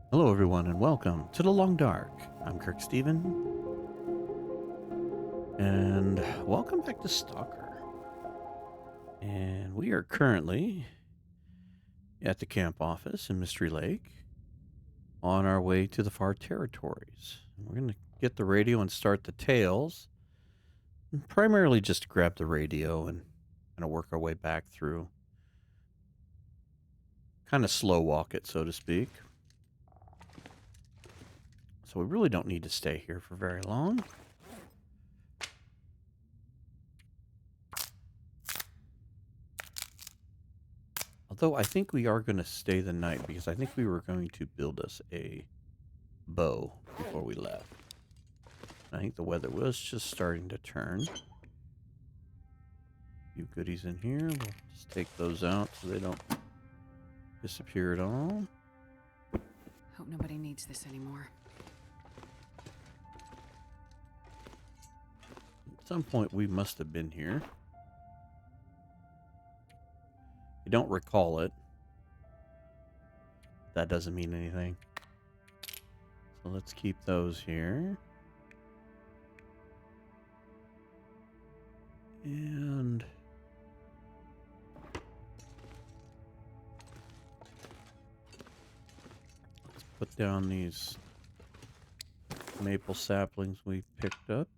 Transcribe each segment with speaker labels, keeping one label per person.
Speaker 1: Hello, everyone, and welcome to The Long Dark. I'm Kirk Steven, and welcome back to Stalker. And we are currently at the camp office in Mystery Lake on our way to the far territories. We're going to get the radio and start the tales, primarily just to grab the radio and kind of work our way back through. Kind of slow walk it, so to speak. So we really don't need to stay here for very long. Although I think we are going to stay the night because I think we were going to build us a bow before we left. I think the weather was just starting to turn. A few goodies in here. We'll just take those out so they don't disappear at all.
Speaker 2: Hope nobody needs this anymore.
Speaker 1: At some point we must have been here. I don't recall it. That doesn't mean anything. So let's keep those here. And let's put down these maple saplings we picked up.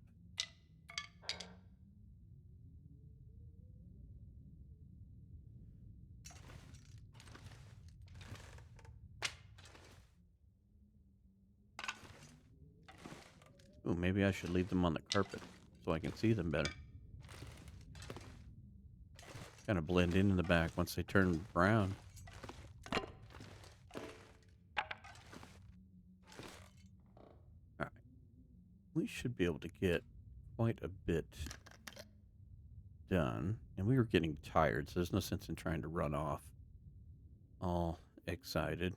Speaker 1: Ooh, maybe I should leave them on the carpet so I can see them better. Kind of blend in the back once they turn brown. Alright. We should be able to get quite a bit done. And we were getting tired, so there's no sense in trying to run off all excited.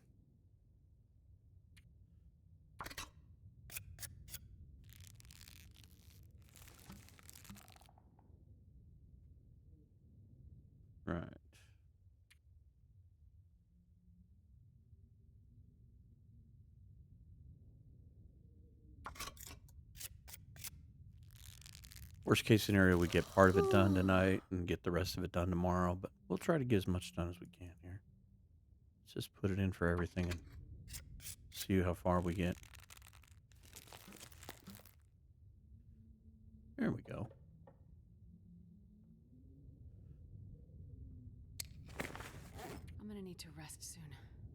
Speaker 1: Right. Worst case scenario, we get part of it done tonight and get the rest of it done tomorrow, but we'll try to get as much done as we can here. Let's just put it in for everything and see how far we get. There we go.
Speaker 2: I'm gonna need to rest soon.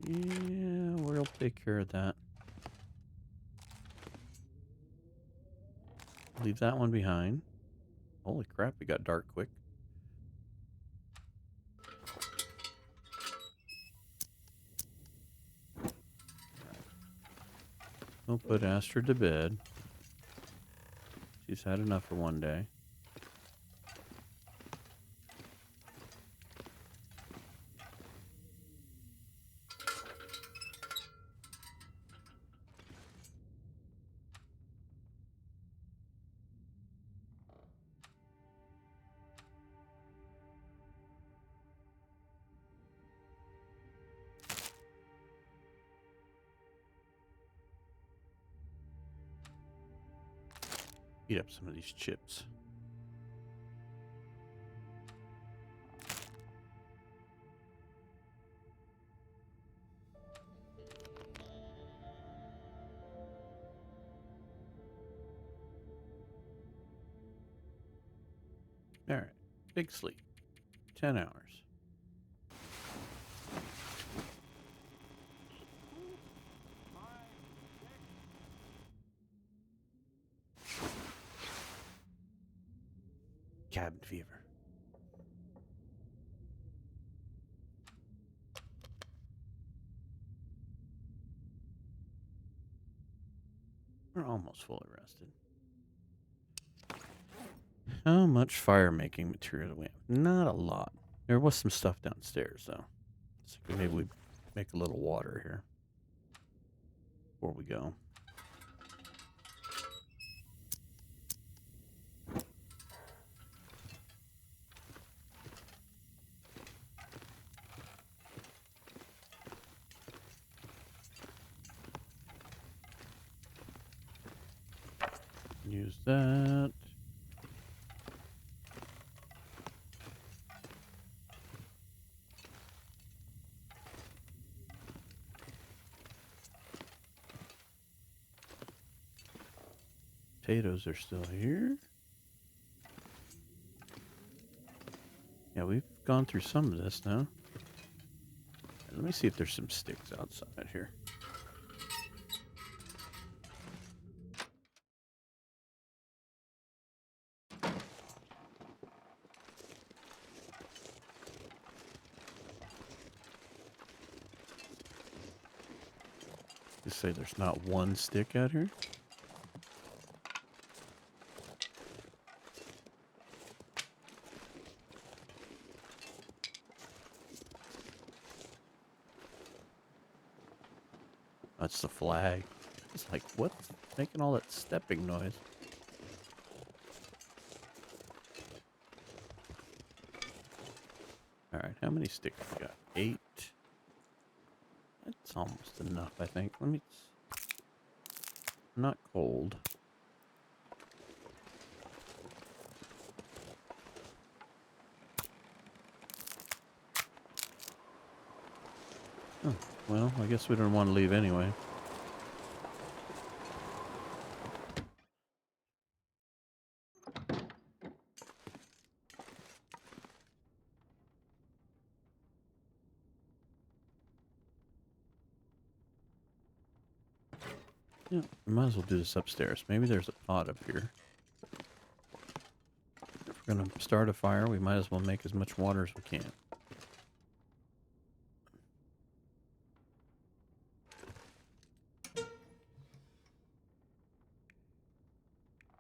Speaker 1: Yeah, we'll take care of that. Leave that one behind. Holy crap, it got dark quick. We'll put Astrid to bed. She's had enough for one day. Eat up some of these chips. All right, big sleep. 10 hours. Cabin fever. We're almost fully rested. How much fire making material do we have? Not a lot. There was some stuff downstairs, though. So maybe we make a little water here before we go. Use that. Potatoes are still here. Yeah, we've gone through some of this now. Let me see if there's some sticks outside here. You say there's not one stick out here? That's the flag. It's like, what's making all that stepping noise? Alright, how many sticks we got? 8. That's almost enough, I think. Let me... Not cold. Oh, well, I guess we don't want to leave anyway. Yeah, we might as well do this upstairs. Maybe there's a pot up here. If we're going to start a fire, we might as well make as much water as we can.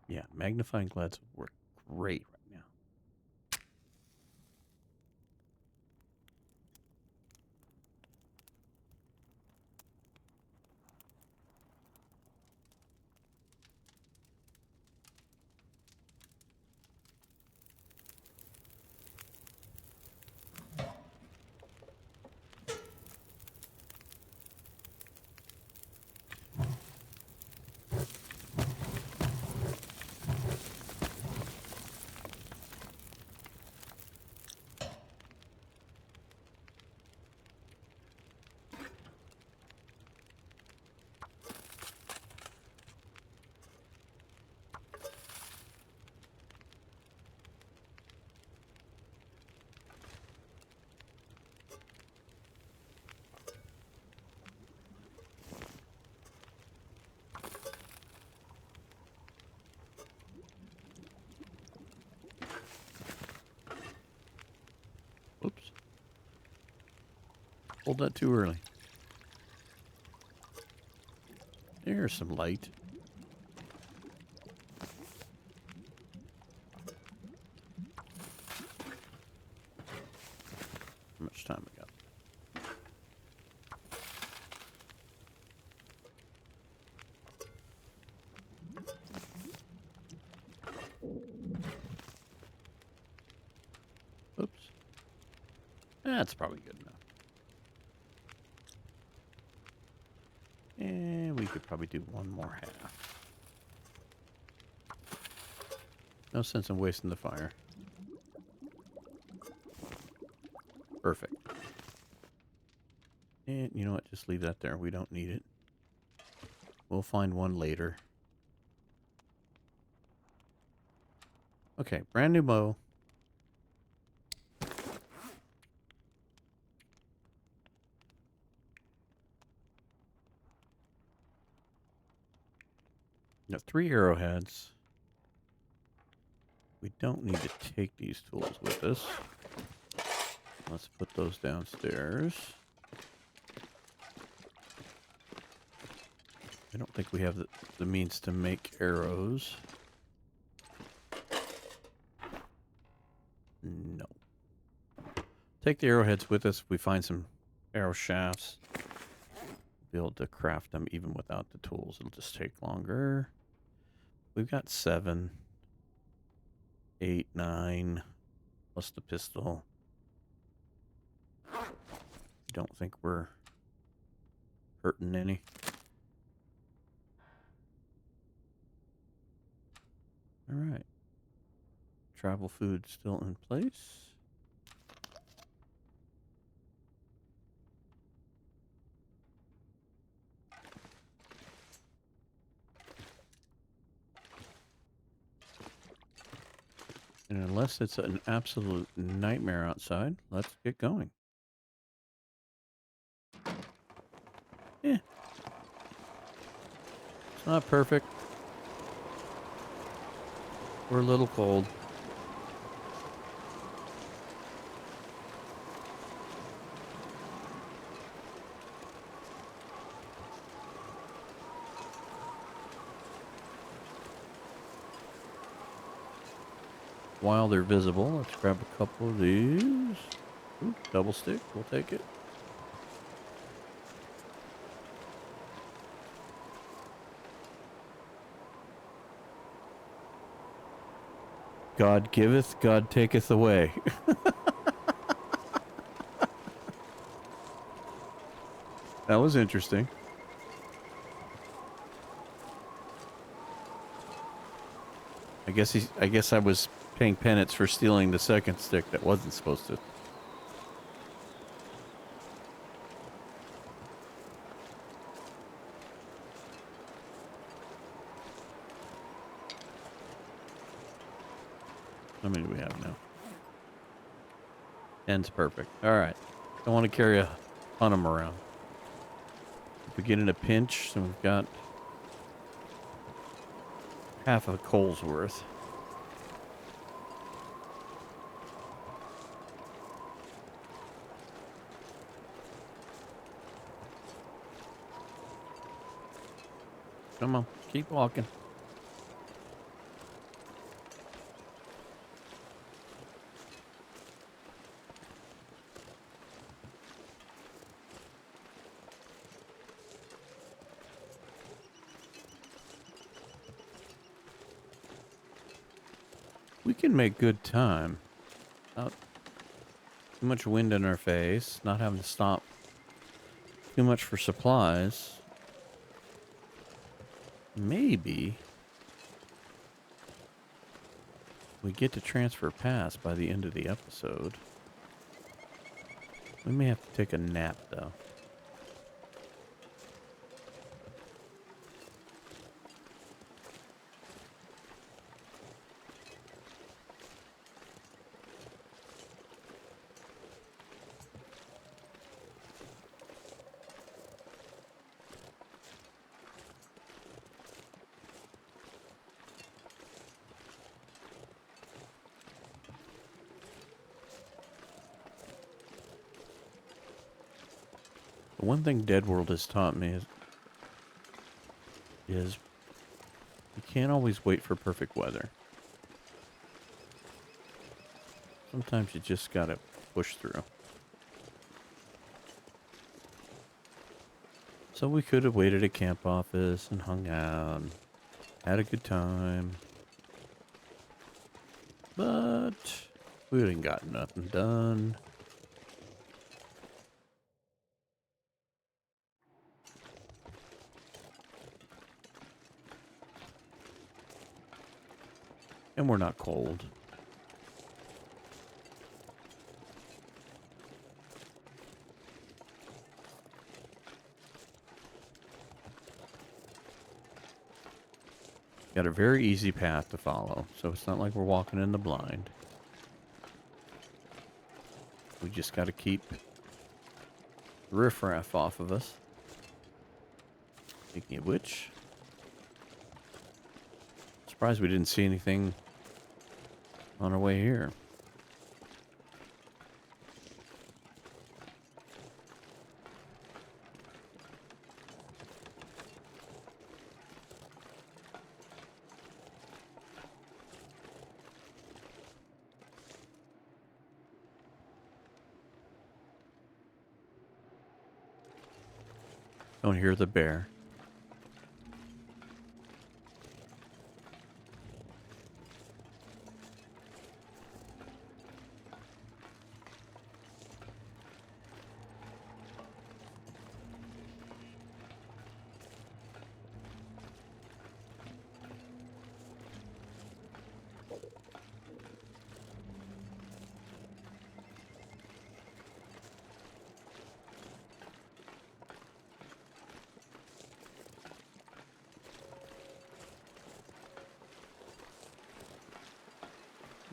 Speaker 1: Yeah, magnifying glass work great right now. Oops. Pulled that too early. There's some light. How much time we got? Oops. That's probably good enough. And we could probably do one more half. No sense in wasting the fire. Perfect. And you know what? Just leave that there. We don't need it. We'll find one later. Okay, brand new bow. Got 3 arrowheads. We don't need to take these tools with us. Let's put those downstairs. I don't think we have the means to make arrows. No. Take the arrowheads with us. We find some arrow shafts. Be able to craft them even without the tools. It'll just take longer. We've got 7, 8, 9, plus the pistol. Don't think we're hurting any. travel food still in place. And unless it's an absolute nightmare outside, let's get going. Yeah, it's not perfect. We're a little cold. While they're visible, let's grab a couple of these. Ooh, double stick, we'll take it. God giveth, God taketh away. That was interesting. I guess I was paying penance for stealing the second stick that wasn't supposed to. How many do we have now? 10's perfect. Alright. Don't want to carry a ton of them around. If we get in a pinch, so we've got half a coal's worth. Come on, keep walking. We can make good time. Not too much wind in our face, not having to stop too much for supplies. Maybe we get to transfer pass by the end of the episode. We may have to take a nap, though. The one thing Dead World has taught me is you can't always wait for perfect weather. Sometimes you just gotta push through. So we could have waited at camp office and hung out, and had a good time. But we didn't got nothing done. And we're not cold. Got a very easy path to follow, so it's not like we're walking in the blind. We just got to keep riffraff off of us. Speaking of which, surprised we didn't see anything on our way here. Don't hear the bear.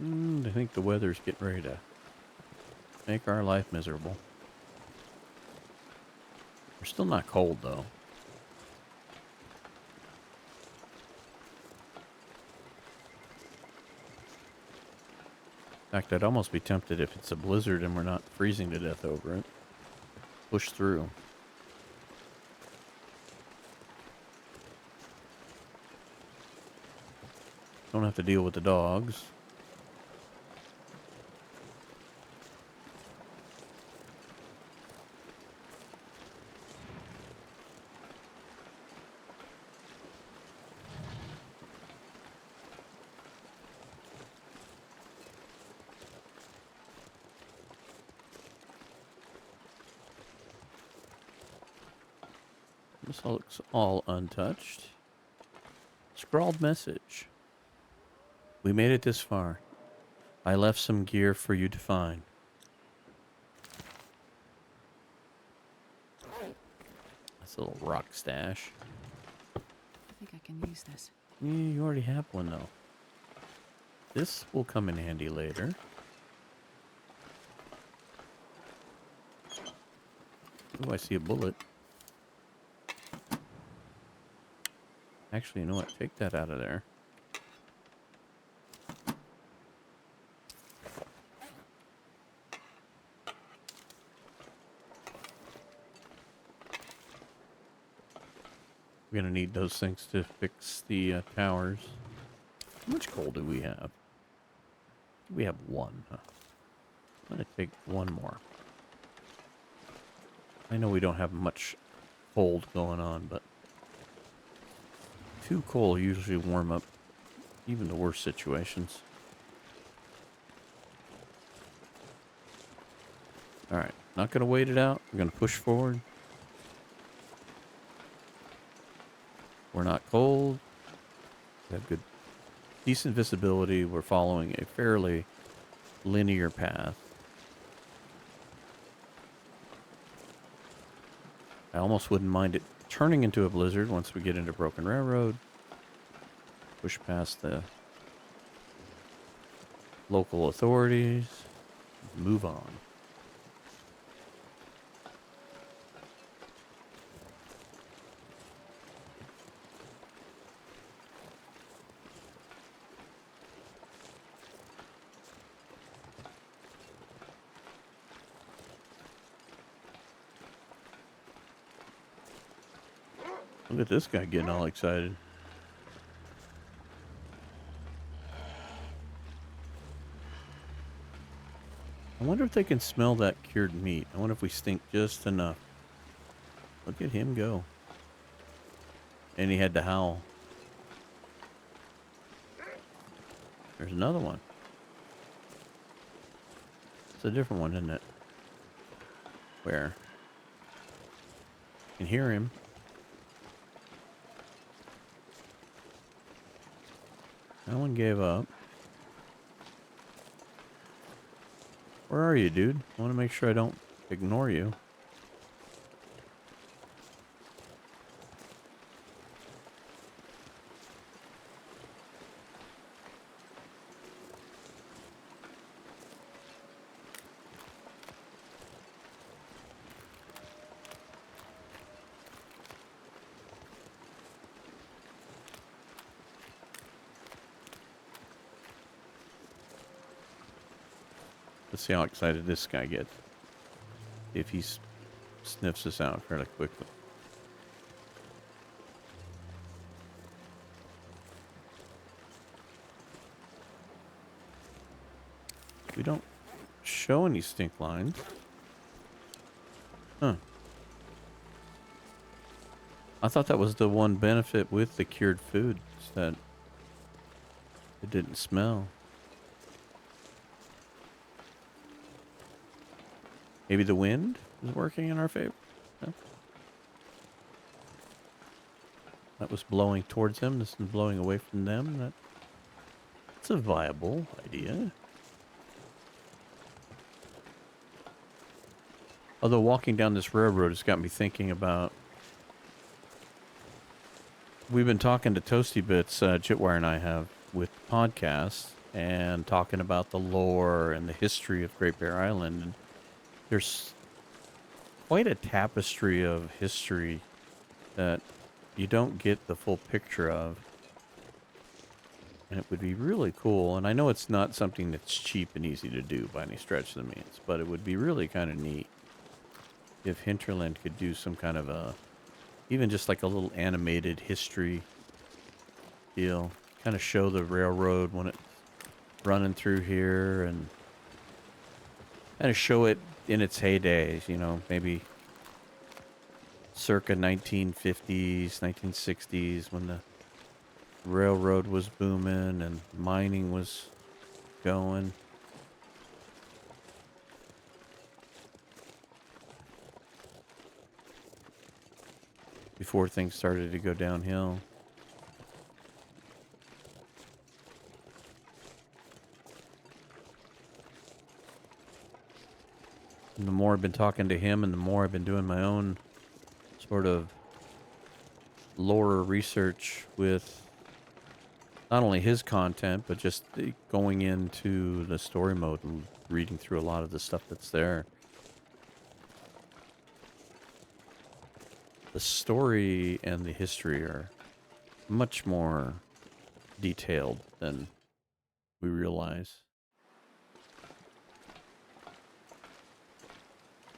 Speaker 1: I think the weather's getting ready to make our life miserable. We're still not cold, though. In fact, I'd almost be tempted if it's a blizzard and we're not freezing to death over it. Push through. Don't have to deal with the dogs. This looks all untouched. Scrawled message. We made it this far. I left some gear for you to find. That's a little rock stash.
Speaker 2: I think I can use this.
Speaker 1: Yeah, you already have one, though. This will come in handy later. Oh, I see a bullet. Actually, you know what? Take that out of there. We're going to need those things to fix the towers. How much coal do we have? We have one. Huh? I'm going to take one more. I know we don't have much cold going on, but 2 coal usually warm up even the worst situations. Alright, not going to wait it out. We're going to push forward. We're not cold. We have good, decent visibility. We're following a fairly linear path. I almost wouldn't mind it turning into a blizzard once we get into Broken Railroad. Push past the local authorities. Move on. Look at this guy getting all excited. I wonder if they can smell that cured meat. I wonder if we stink just enough. Look at him go. And he had to howl. There's another one. It's a different one, isn't it? Where? You can hear him. That one gave up. Where are you, dude? I want to make sure I don't ignore you. Let's see how excited this guy gets. If he sniffs us out fairly quickly. We don't show any stink lines. Huh. I thought that was the one benefit with the cured foods, that it didn't smell. Maybe the wind is working in our favor. No? That was blowing towards them. This is blowing away from them. That's a viable idea. Although walking down this railroad has got me thinking about... We've been talking to Toasty Bits, Jitwire and I have, with podcasts. and talking about the lore and the history of Great Bear Island. And there's quite a tapestry of history that you don't get the full picture of. And it would be really cool. And I know it's not something that's cheap and easy to do by any stretch of the means, but it would be really kind of neat if Hinterland could do some kind of a, even just like a little animated history deal. Kind of show the railroad when it's running through here and kind of show it in its heydays, you know, maybe circa 1950s, 1960s when the railroad was booming and mining was going. Before things started to go downhill. And the more I've been talking to him and the more I've been doing my own sort of lore research with not only his content, but just going into the story mode and reading through a lot of the stuff that's there. The story and the history are much more detailed than we realize.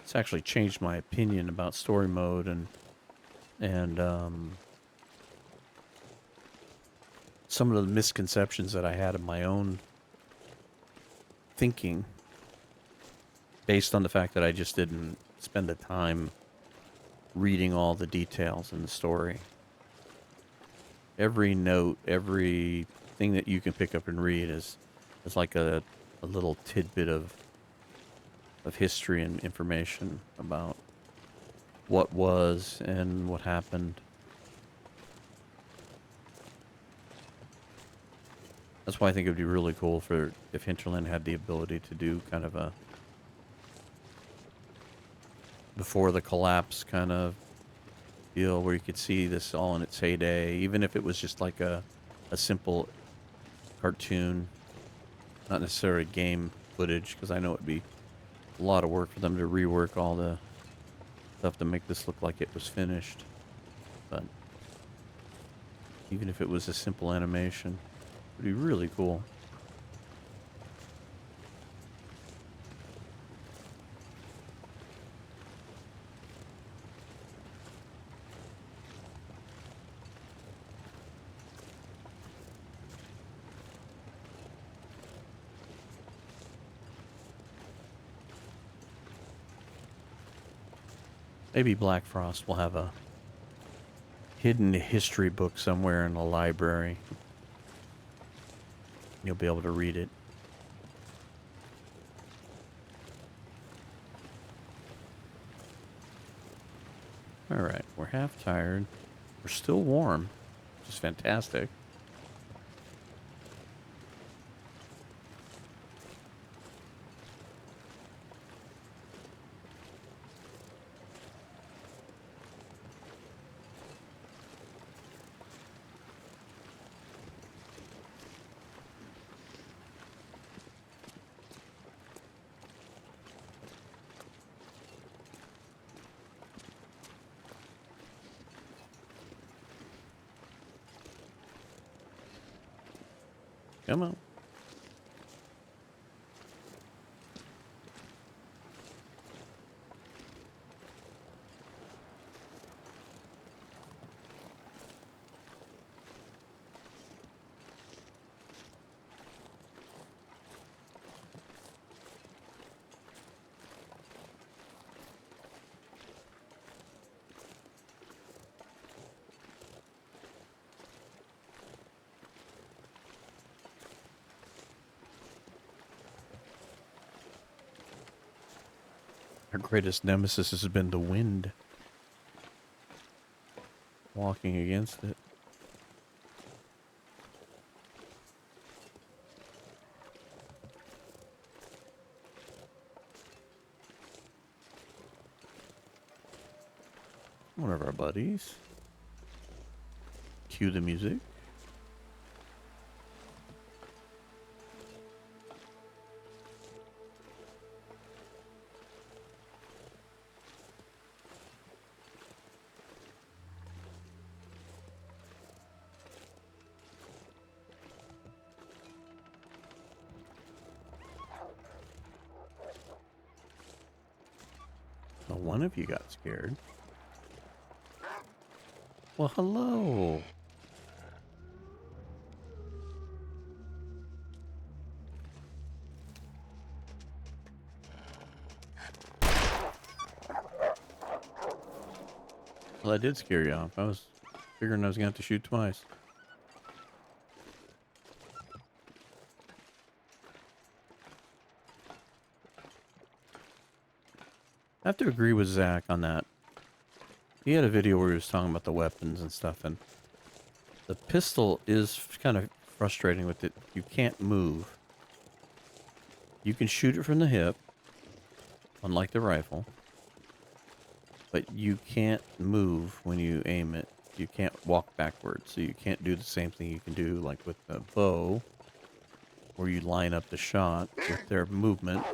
Speaker 1: It's actually changed my opinion about story mode and some of the misconceptions that I had of my own thinking based on the fact that I just didn't spend the time reading all the details in the story. Every note, every thing that you can pick up and read is like a little tidbit of history and information about what was and what happened. That's why I think it would be really cool for if Hinterland had the ability to do kind of a before the collapse kind of deal where you could see this all in its heyday, even if it was just like a simple cartoon, not necessarily game footage, because I know it'd be a lot of work for them to rework all the stuff to make this look like it was finished. But even if it was a simple animation, it would be really cool. Maybe Black Frost will have a hidden history book somewhere in the library. You'll be able to read it. Alright, we're half tired. We're still warm, which is fantastic. Come on. Our greatest nemesis has been the wind. Walking against it. One of our buddies. Cue the music. Well, one of you got scared. Well, hello. Well, that did scare you off. I was figuring I was going to have to shoot twice. I have to agree with Zach on that. He had a video where he was talking about the weapons and stuff, and the pistol is kind of frustrating with it. You can't move. You can shoot it from the hip, unlike the rifle, but you can't move when you aim it. You can't walk backwards, so you can't do the same thing you can do like with the bow, where you line up the shot with their movement.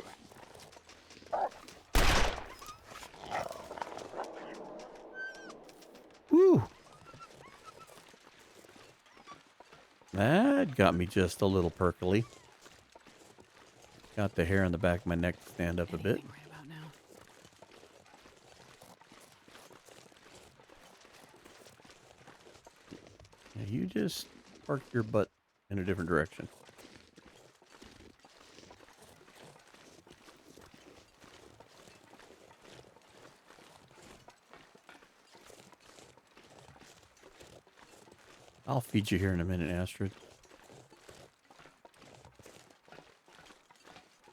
Speaker 1: Woo! That got me just a little perkily. Got the hair on the back of my neck to stand up a bit.
Speaker 2: Anything right about now.
Speaker 1: Yeah, you just park your butt in a different direction. I'll feed you here in a minute, Astrid.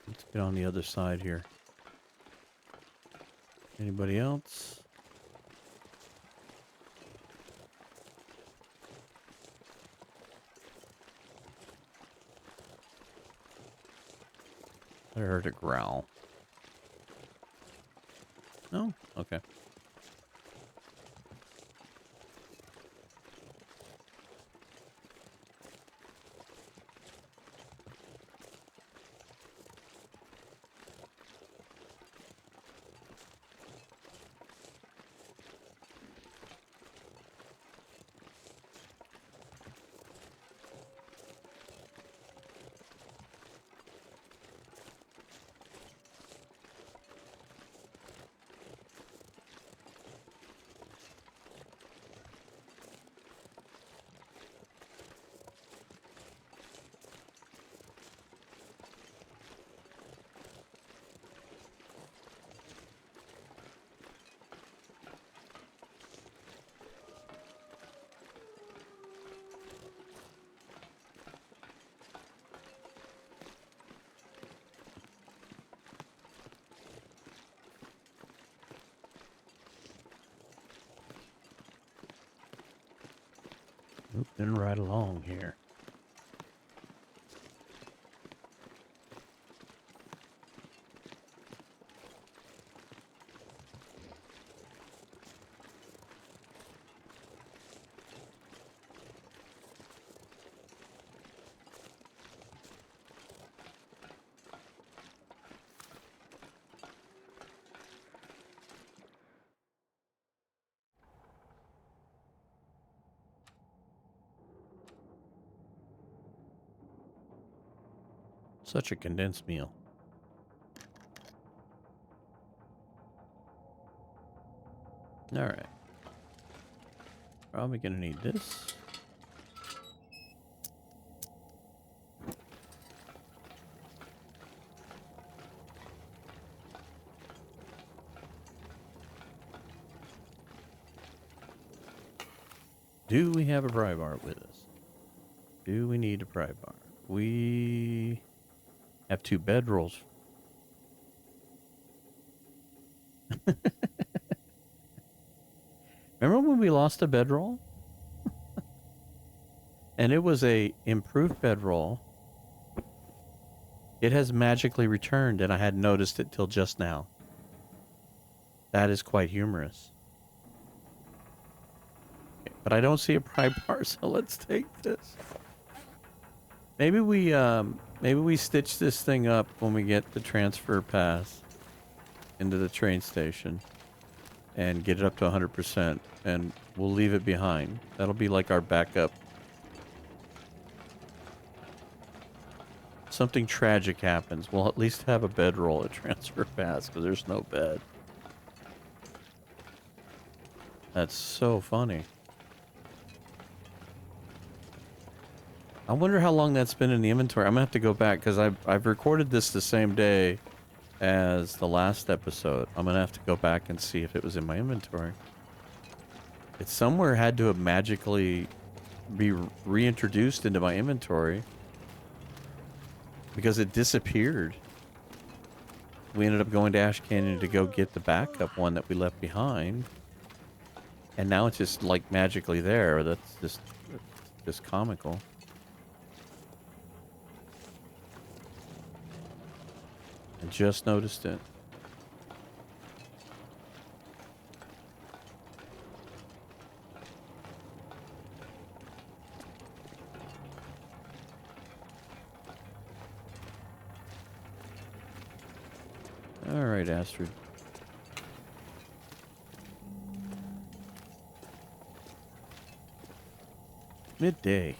Speaker 1: Let's get on the other side here. Anybody else? I heard a growl. No? Okay. Moving right along here. Such a condensed meal. All right. Probably gonna need this. Do we have a pry bar with us? Do we need a pry bar? We have 2 bedrolls. Remember when we lost a bedroll? And it was a improved bedroll. It has magically returned, and I hadn't noticed it till just now. That is quite humorous. Okay, but I don't see a pry bar, so let's take this. Maybe we stitch this thing up when we get the transfer pass into the train station and get it up to 100%, and we'll leave it behind. That'll be like our backup. Something tragic happens, we'll at least have a bedroll at transfer pass because there's no bed. That's so funny. I wonder how long that's been in the inventory. I'm gonna have to go back because I've recorded this the same day as the last episode. I'm gonna have to go back and see if it was in my inventory. It somewhere had to have magically be reintroduced into my inventory because it disappeared. We ended up going to Ash Canyon to go get the backup one that we left behind. And now it's just like magically there. That's just comical. I just noticed it. All right, Astrid. Midday.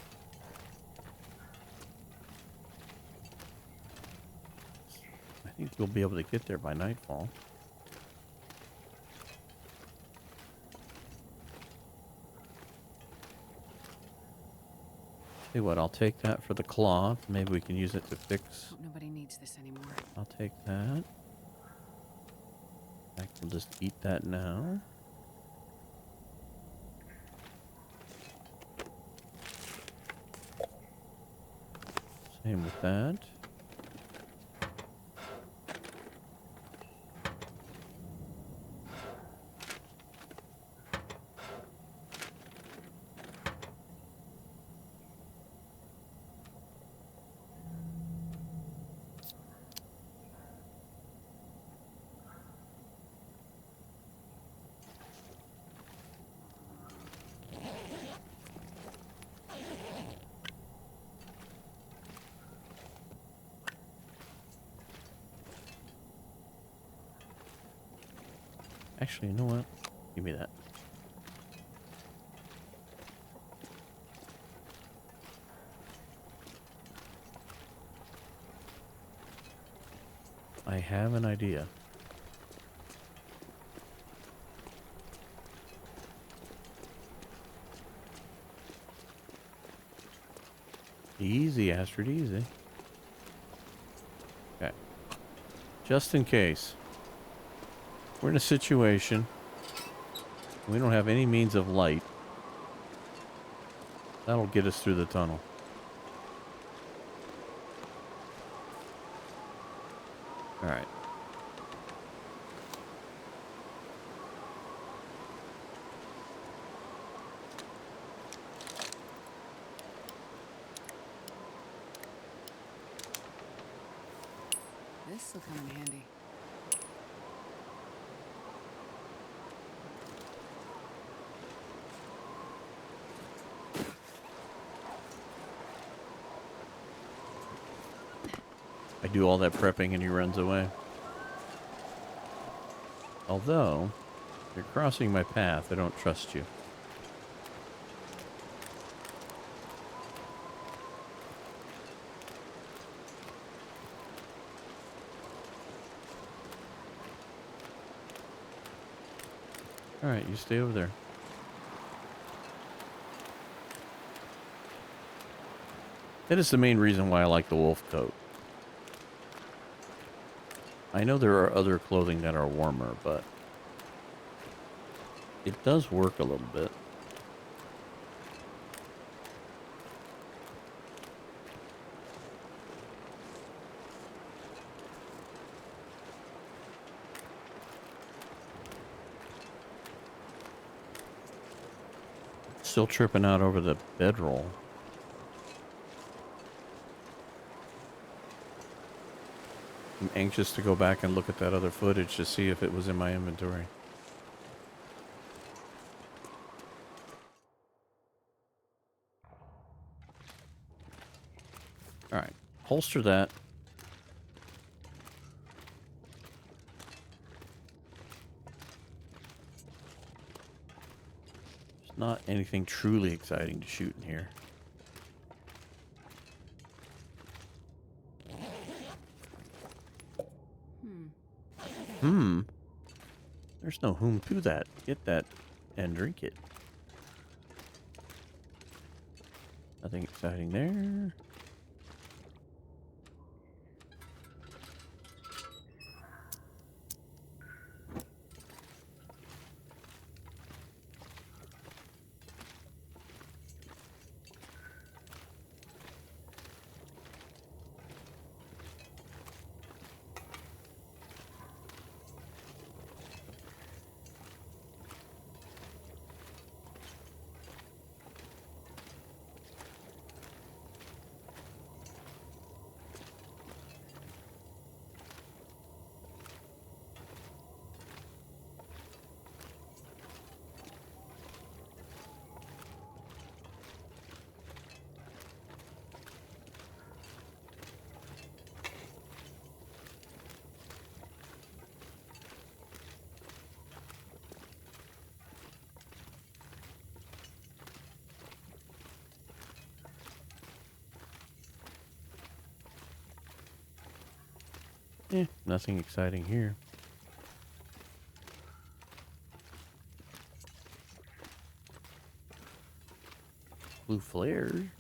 Speaker 1: I think we'll be able to get there by nightfall. Tell you what, I'll take that for the cloth. Maybe we can use it to fix.
Speaker 2: Hope nobody needs this anymore.
Speaker 1: I'll take that. I can just eat that now. Same with that. Actually, you know what? Give me that. I have an idea. Easy, Astrid, easy. Okay. Just in case. We're in a situation. We don't have any means of light. That'll get us through the tunnel. Alright.
Speaker 2: This will come in handy.
Speaker 1: I do all that prepping and he runs away. Although, if you're crossing my path, I don't trust you. Alright, you stay over there. That is the main reason why I like the wolf coat. I know there are other clothing that are warmer, but it does work a little bit. Still tripping out over the bedroll. I'm anxious to go back and look at that other footage to see if it was in my inventory. Alright, holster that. There's not anything truly exciting to shoot in here. There's no whom to that. Get that and drink it. Nothing exciting there. Nothing exciting here. Blue flare.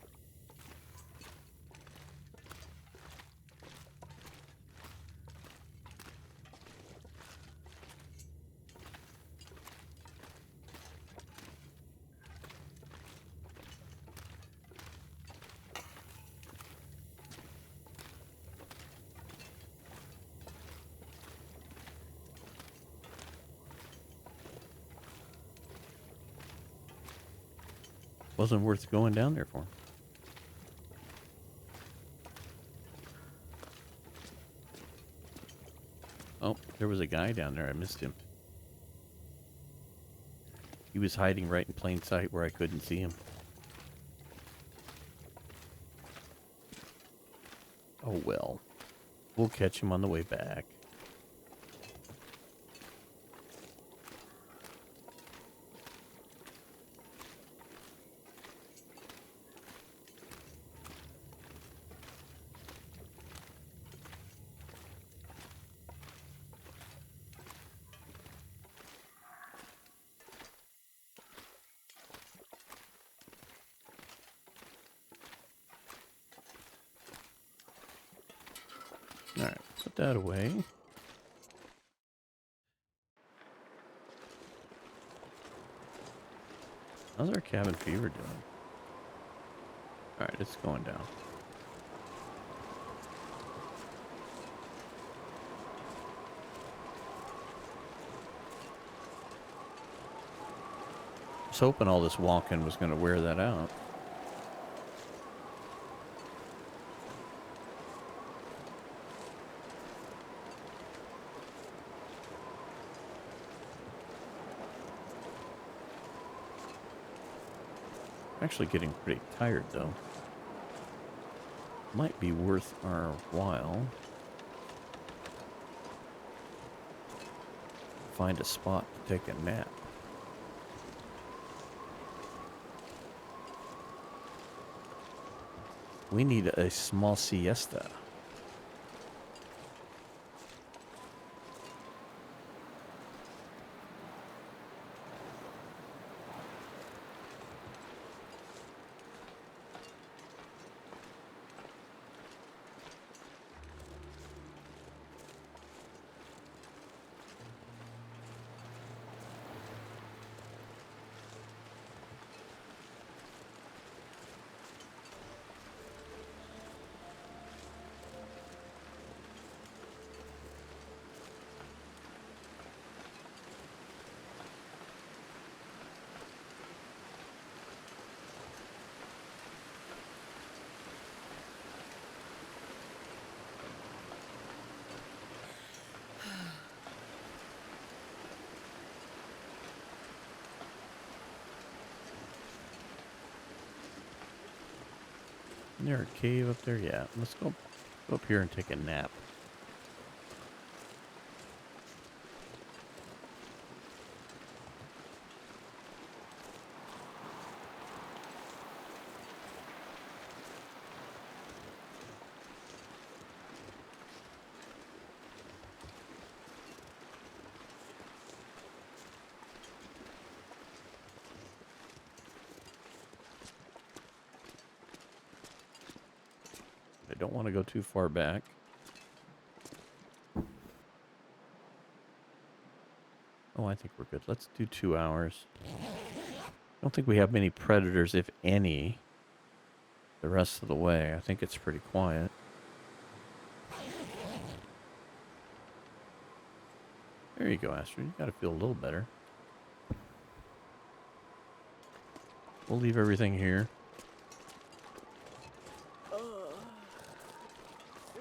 Speaker 1: Wasn't worth going down there for. Oh, there was a guy down there. I missed him. He was hiding right in plain sight where I couldn't see him. Oh well. We'll catch him on the way back. Alright, put that away. How's our cabin fever doing? Alright, it's going down. I was hoping all this walking was going to wear that out. Actually getting pretty tired though. Might be worth our while. Find a spot to take a nap. We need a small siesta. Is there a cave up there? Yeah. Let's go up here and take a nap. don't want to go too far back. Oh, I think we're good. Let's do 2 hours. I don't think we have many predators, if any, the rest of the way. I think it's pretty quiet. There you go, Astrid. You gotta feel a little better. We'll leave everything here.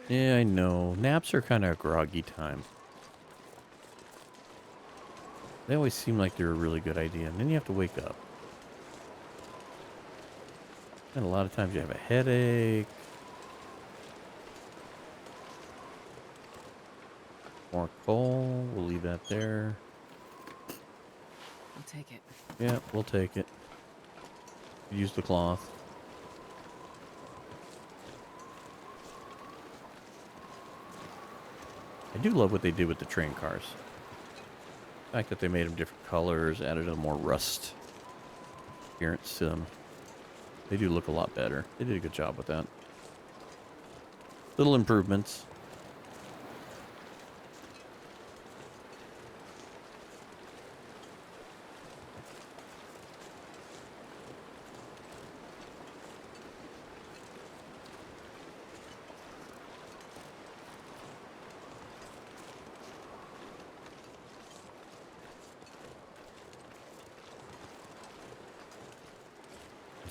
Speaker 1: Yeah, I know. Naps are kind of a groggy time. They always seem like they're a really good idea, and then you have to wake up. And a lot of times you have a headache. More coal. We'll leave that there.
Speaker 2: I'll take it.
Speaker 1: Yeah, we'll take it. Use the cloth. I do love what they did with the train cars. The fact that they made them different colors, added a more rust appearance to them. They do look a lot better. They did a good job with that. Little improvements.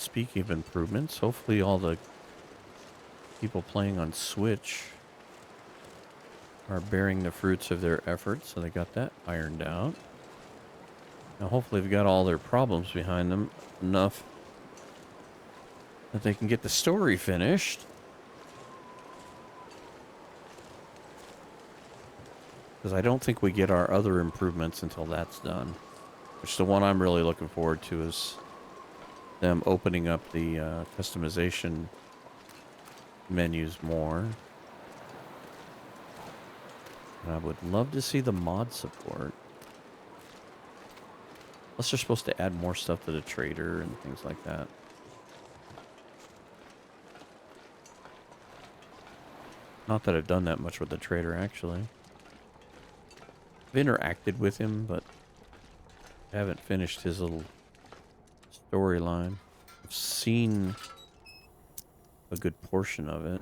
Speaker 1: Speaking of improvements, hopefully all the people playing on Switch are bearing the fruits of their efforts, so they got that ironed out. Now hopefully they've got all their problems behind them enough that they can get the story finished. Because I don't think we get our other improvements until that's done. Which the one I'm really looking forward to is them opening up the customization menus more. And I would love to see the mod support. Plus they're supposed to add more stuff to the trader and things like that. Not that I've done that much with the trader, actually. I've interacted with him, but I haven't finished his little storyline. I've seen a good portion of it.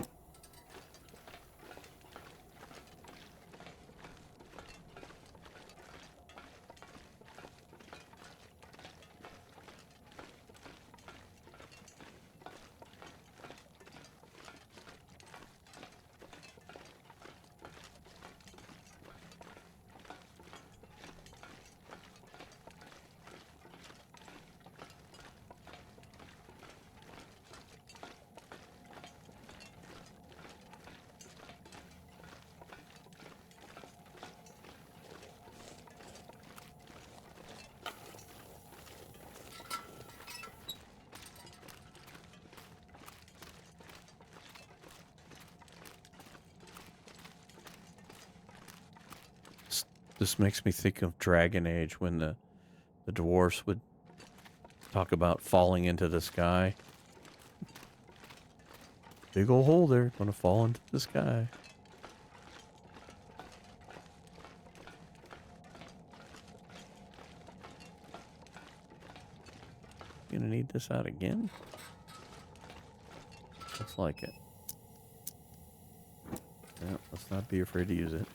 Speaker 1: This makes me think of Dragon Age when the dwarfs would talk about falling into the sky. Big ol' hole there, gonna fall into the sky. Gonna need this out again? Looks like it. Yeah, let's not be afraid to use it.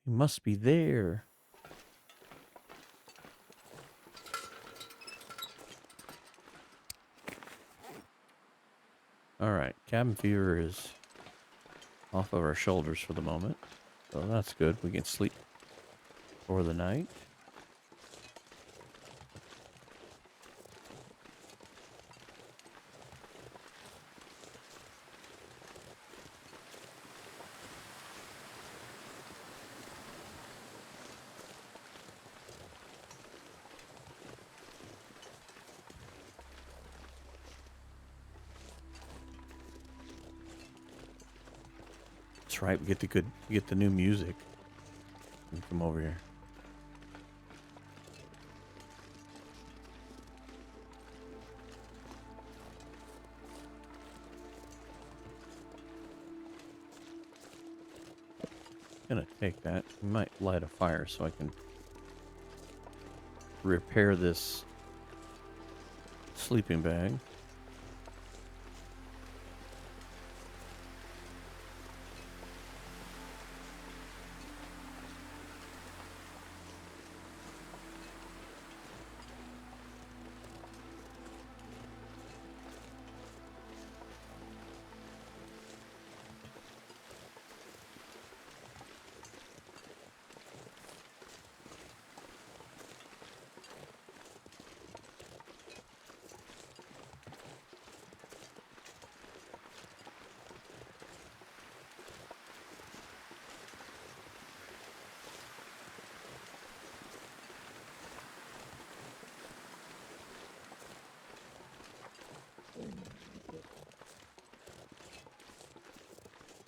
Speaker 1: He must be there. Alright, cabin fever is off of our shoulders for the moment. So that's good. We can sleep for the night. That's right. We get the new music. Let me come over here. Gonna take that. We might light a fire so I can repair this sleeping bag.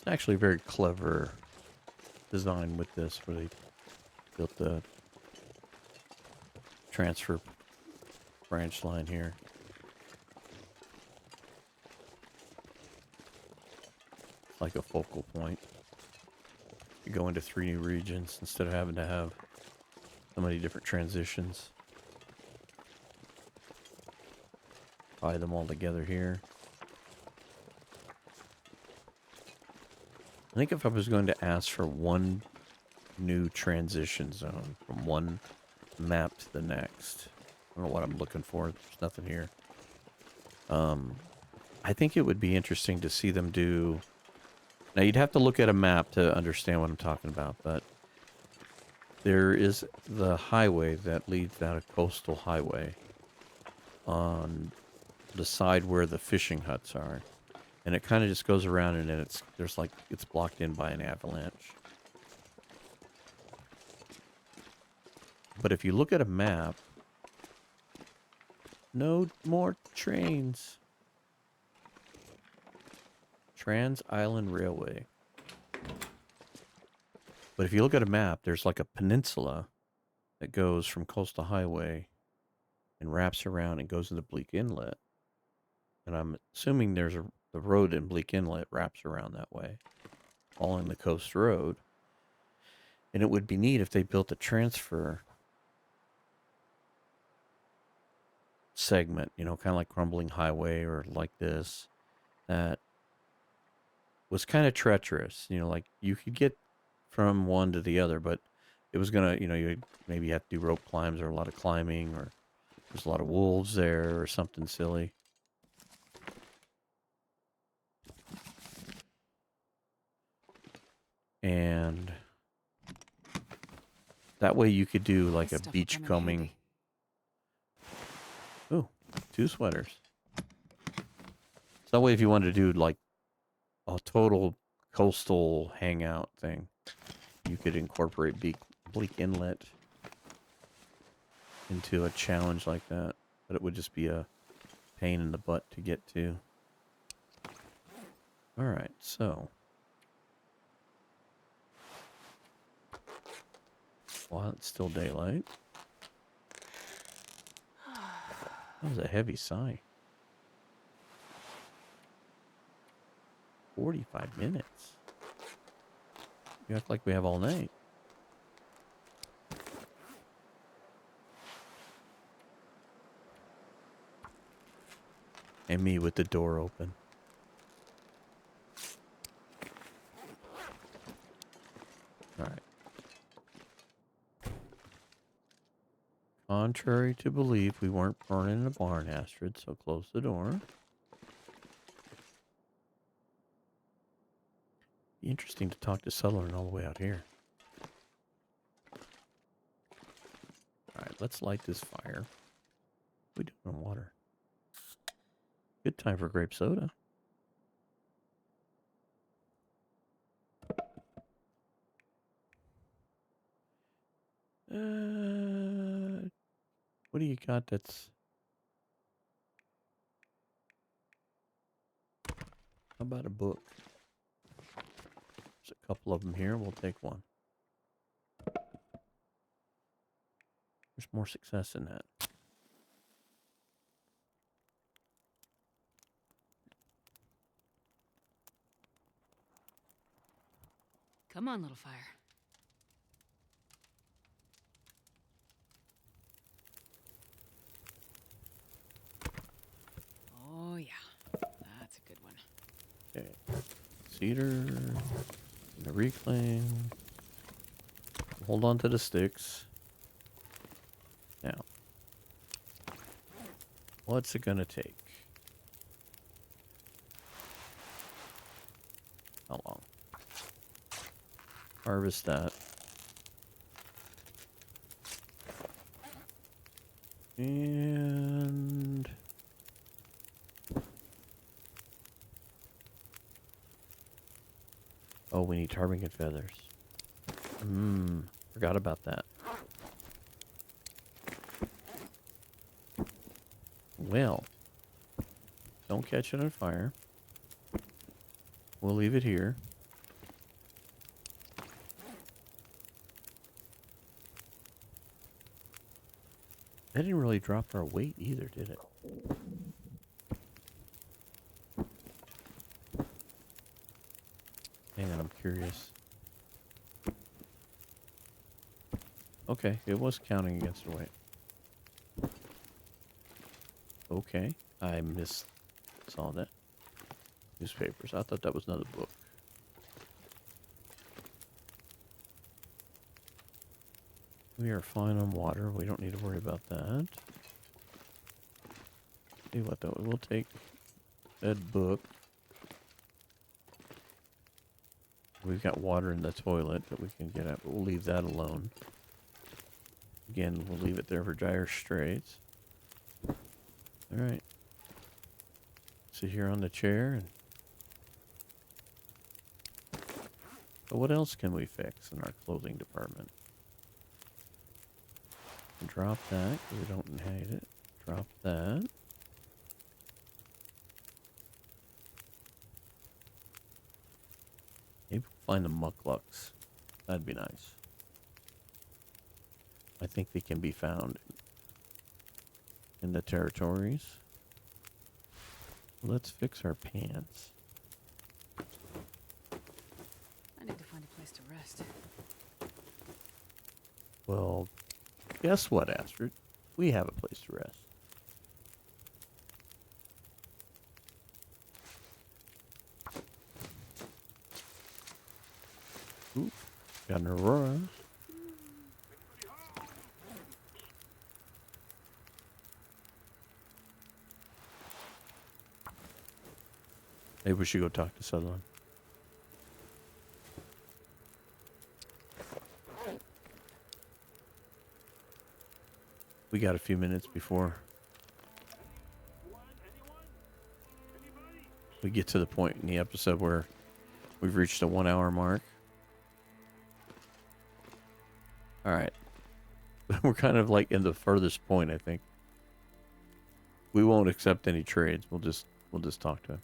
Speaker 1: It's actually a very clever design with this, where they built the transfer branch line here. Like a focal point. You go into 3 new regions instead of having to have so many different transitions. Tie them all together here. I think if I was going to ask for one new transition zone from one map to the next, I don't know what I'm looking for. There's nothing here. I think it would be interesting to see them do... Now, you'd have to look at a map to understand what I'm talking about, but there is the highway that leads down a coastal highway on the side where the fishing huts are. And it kind of just goes around, and then it's blocked in by an avalanche. But if you look at a map, no more trains. Trans-Island Railway. But if you look at a map, there's like a peninsula that goes from Coastal Highway and wraps around and goes into Bleak Inlet. And I'm assuming the road in Bleak Inlet wraps around that way, following the coast road. And it would be neat if they built a transfer segment, kind of like Crumbling Highway or like this, that was kind of treacherous. Like you could get from one to the other, but it was gonna, you maybe have to do rope climbs or a lot of climbing, or there's a lot of wolves there or something silly. And that way you could do like
Speaker 2: This
Speaker 1: a
Speaker 2: stuff will come in
Speaker 1: beachcombing.
Speaker 2: handy.
Speaker 1: Ooh, 2 sweaters. So that way if you wanted to do like a total coastal hangout thing, you could incorporate Bleak Inlet into a challenge like that. But it would just be a pain in the butt to get to. Alright, so while it's still daylight. That was a heavy sigh. 45 minutes. You act like we have all night. And me with the door open. Alright. Contrary to belief, we weren't burning a barn, Astrid, so close the door. Be interesting to talk to Sutherland all the way out here. Alright, let's light this fire. What are we doing on water? Good time for grape soda. What do you got that's... How about a book? There's a couple of them here. We'll take one. There's more success in that.
Speaker 2: Come on, little fire. Oh, yeah. That's a good one.
Speaker 1: Okay. Cedar. The reclaim. Hold on to the sticks. Now. What's it gonna take? How long? Harvest that. And oh, we need ptarmigan feathers. Forgot about that. Well, don't catch it on fire. We'll leave it here. That didn't really drop our weight either, did it? Hang on, I'm curious. Okay, it was counting against the weight. Okay, I saw that. Newspapers. I thought that was another book. We are fine on water. We don't need to worry about that. See what though? We'll take that book. We've got water in the toilet that we can get at, but we'll leave that alone. Again, we'll leave it there for dire straits. Alright. Sit here on the chair. And so what else can we fix in our clothing department? Drop that, because we don't need it. Drop that. Maybe we'll find the mucklucks. That'd be nice. I think they can be found in the territories. Let's fix our pants.
Speaker 2: I need to find a place to rest.
Speaker 1: Well, guess what, Astrid? We have a place to rest. Ooh, got an Aurora. Maybe we should go talk to Sutherland. We got a few minutes before we get to the point in the episode where we've reached the 1 hour mark. All right. We're kind of like in the furthest point, I think. We won't accept any trades. We'll just talk to him.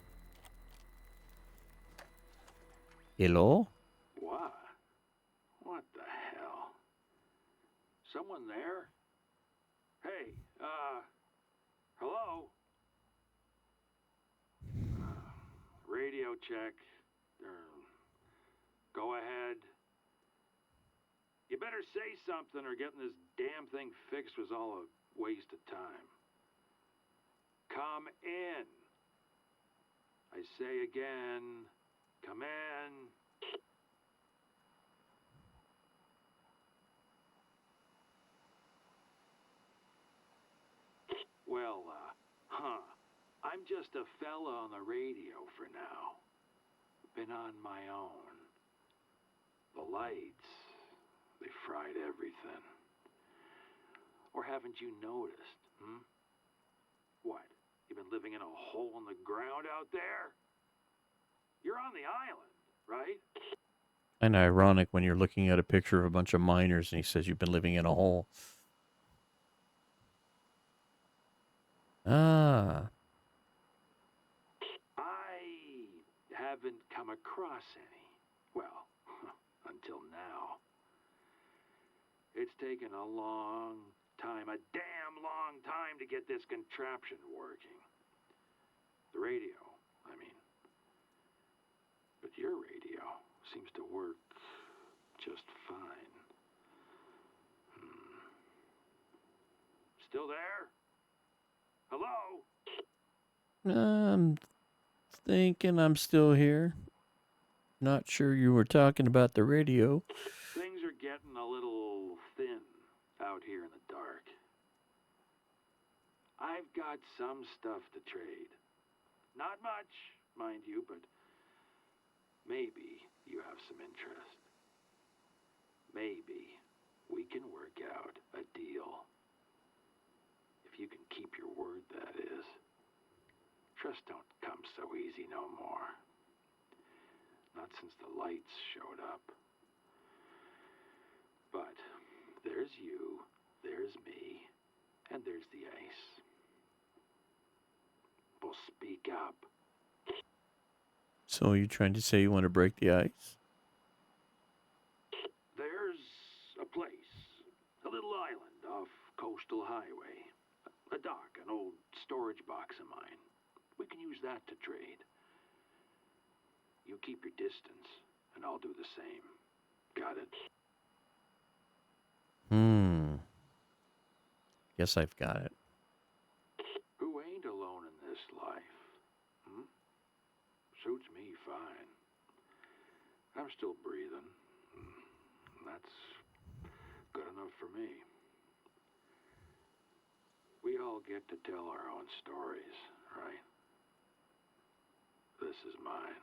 Speaker 1: Hello?
Speaker 3: What? What the hell? Someone there? Hey, hello? Radio check. Go ahead. You better say something or getting this damn thing fixed was all a waste of time. Come in. I say again, come in. Well, I'm just a fella on the radio for now. Been on my own. The lights, they fried everything. Or haven't you noticed, What? You've been living in a hole in the ground out there? You're on the island, right?
Speaker 1: Kind of ironic when you're looking at a picture of a bunch of miners and he says you've been living in a hole. Ah.
Speaker 3: I haven't come across any. Well, until now. It's taken a long time, a damn long time to get this contraption working. The radio, I mean. But your radio seems to work just fine. Still there? Hello?
Speaker 1: I'm thinking I'm still here. Not sure you were talking about the radio.
Speaker 3: Things are getting a little thin out here in the dark. I've got some stuff to trade. Not much, mind you, but maybe you have some interest. Maybe we can work out a deal. If you can keep your word, that is. Trust don't come so easy no more. Not since the lights showed up. But there's you, there's me, and there's the ice. We'll speak up.
Speaker 1: So you're trying to say you want to break the ice?
Speaker 3: There's a place, a little island off Coastal Highway. A dock, an old storage box of mine. We can use that to trade. You keep your distance, and I'll do the same. Got it?
Speaker 1: Guess I've got it.
Speaker 3: Who ain't alone in this life? Suits me fine. I'm still breathing. That's good enough for me. We all get to tell our own stories, right? This is mine.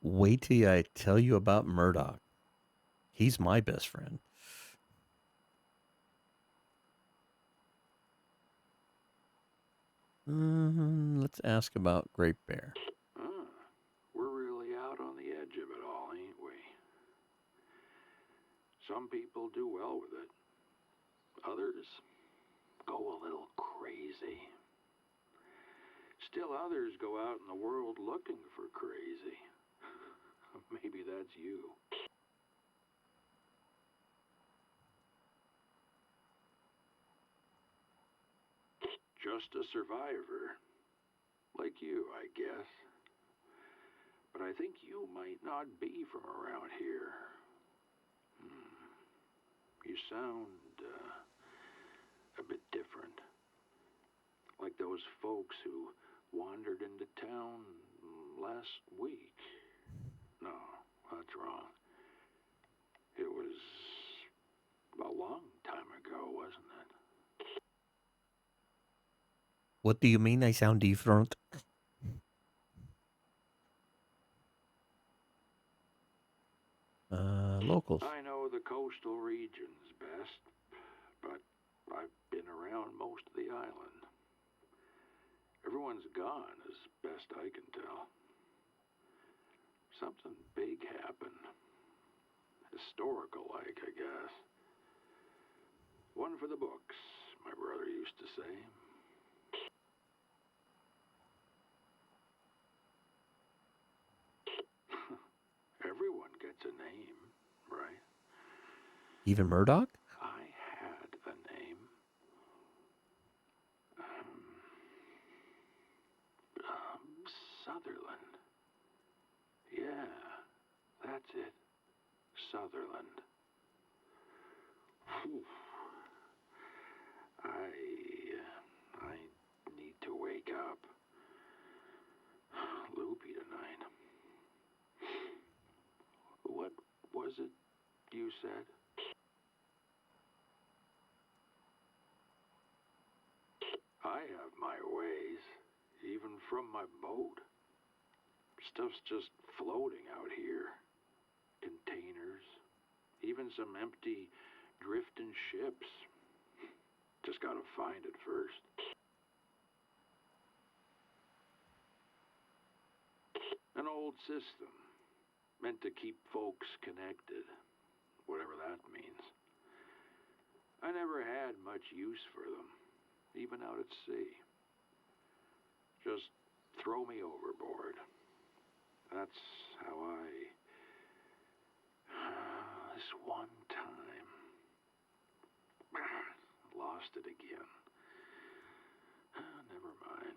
Speaker 1: Wait till I tell you about Murdoch. He's my best friend. Let's ask about Great Bear.
Speaker 3: We're really out on the edge of it all, ain't we? Some people do well with it. Others go a little crazy. Still others go out in the world looking for crazy. Maybe that's you. Just a survivor. Like you, I guess. But I think you might not be from around here. You sound a bit different. Like those folks who wandered into town last week. No, that's wrong. It was a long time ago, wasn't it?
Speaker 1: What do you mean I sound different? Locals.
Speaker 3: I know the coastal regions best, but I've been around most of the island. Everyone's gone, as best I can tell. Something big happened. Historical-like, I guess. One for the books, my brother used to say. Everyone gets a name, right?
Speaker 1: Even Murdoch?
Speaker 3: I had a name. Sutherland. Yeah, that's it. Sutherland. Whew. I need to wake up. Loopy tonight. What was it you said? I have my ways, even from my boat. Stuff's just floating out here. Containers, even some empty, drifting ships. Just gotta find it first. An old system, meant to keep folks connected, whatever that means. I never had much use for them, even out at sea. Just throw me overboard. That's how I one time. Lost it again. Never mind.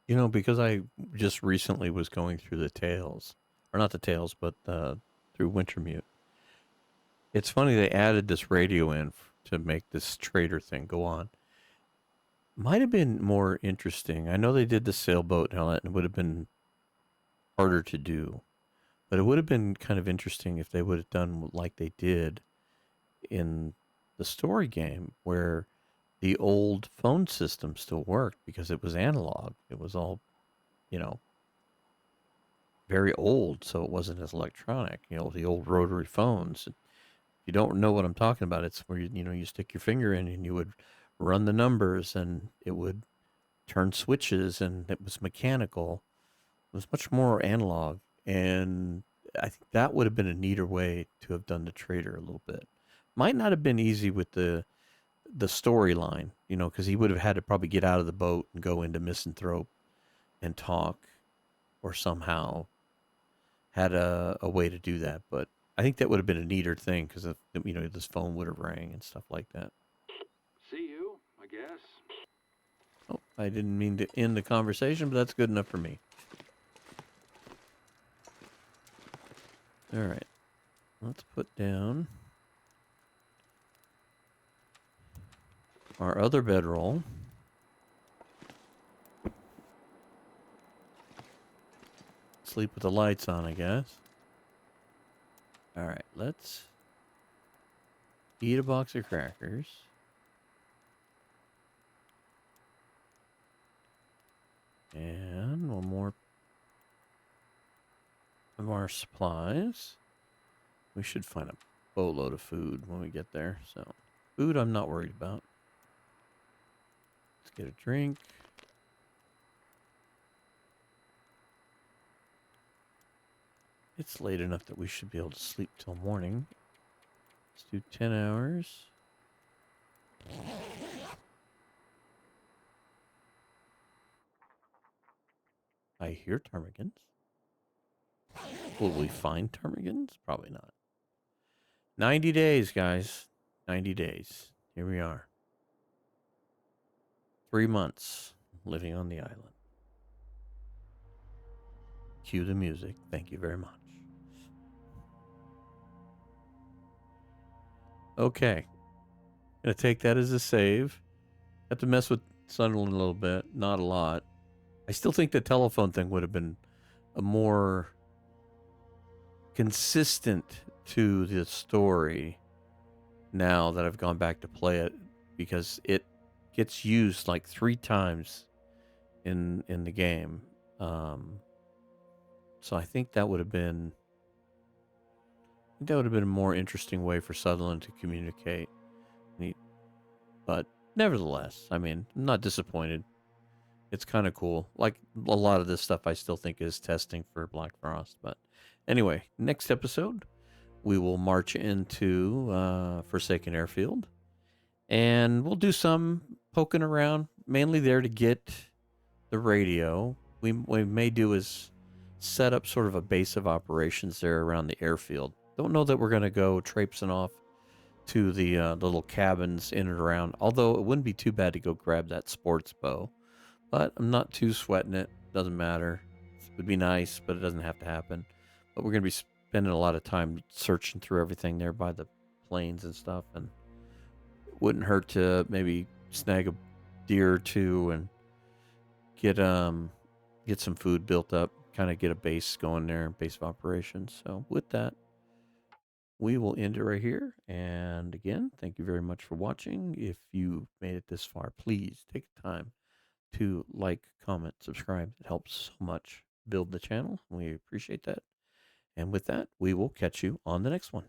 Speaker 1: You know, because I just recently was going through the tales, or not the tales, but through Wintermute. It's funny they added this radio in to make this trader thing go on. Might have been more interesting. I know they did the sailboat and all that, and it would have been harder to do. But it would have been kind of interesting if they would have done like they did in the story game, where the old phone system still worked because it was analog. It was all, you know, very old, so it wasn't as electronic. You know, the old rotary phones. If you don't know what I'm talking about, it's where you stick your finger in and you would run the numbers and it would turn switches and it was mechanical. It was much more analog, and I think that would have been a neater way to have done the trader a little bit. Might not have been easy with the storyline, because he would have had to probably get out of the boat and go into Misanthrope and talk, or somehow had a way to do that. But I think that would have been a neater thing because this phone would have rang and stuff like that.
Speaker 3: See you, I guess.
Speaker 1: Oh, I didn't mean to end the conversation, but that's good enough for me. All right, let's put down our other bedroll. Sleep with the lights on, I guess. All right, let's eat a box of crackers. And one more of our supplies. We should find a boatload of food when we get there. So, food I'm not worried about. Let's get a drink. It's late enough that we should be able to sleep till morning. Let's do 10 hours. I hear ptarmigans. Will we find ptarmigans? Probably not. 90 days, guys. 90 days. Here we are. 3 months living on the island. Cue the music. Thank you very much. Okay. Gonna take that as a save. Have to mess with Sunderland a little bit. Not a lot. I still think the telephone thing would have been a more consistent to the story now that I've gone back to play it, because it gets used like 3 times in the game. So I think that would have been a more interesting way for Sutherland to communicate. But nevertheless, I mean, I'm not disappointed. It's kind of cool. Like a lot of this stuff I still think is testing for Black Frost. But anyway, next episode, we will march into Forsaken Airfield. And we'll do some poking around, mainly there to get the radio. We may do is set up sort of a base of operations there around the airfield. Don't know that we're going to go traipsing off to the little cabins in and around, although it wouldn't be too bad to go grab that sports bow. But I'm not too sweating it. Doesn't matter. It would be nice, but it doesn't have to happen. But we're going to be spending a lot of time searching through everything there by the planes and stuff, and it wouldn't hurt to maybe snag a deer or two and get some food built up, kind of get a base going there, base of operations. So with that, we will end it right here. And again, thank you very much for watching. If you made it this far, please take the time to like, comment, subscribe. It helps so much build the channel. We appreciate that. And with that, we will catch you on the next one.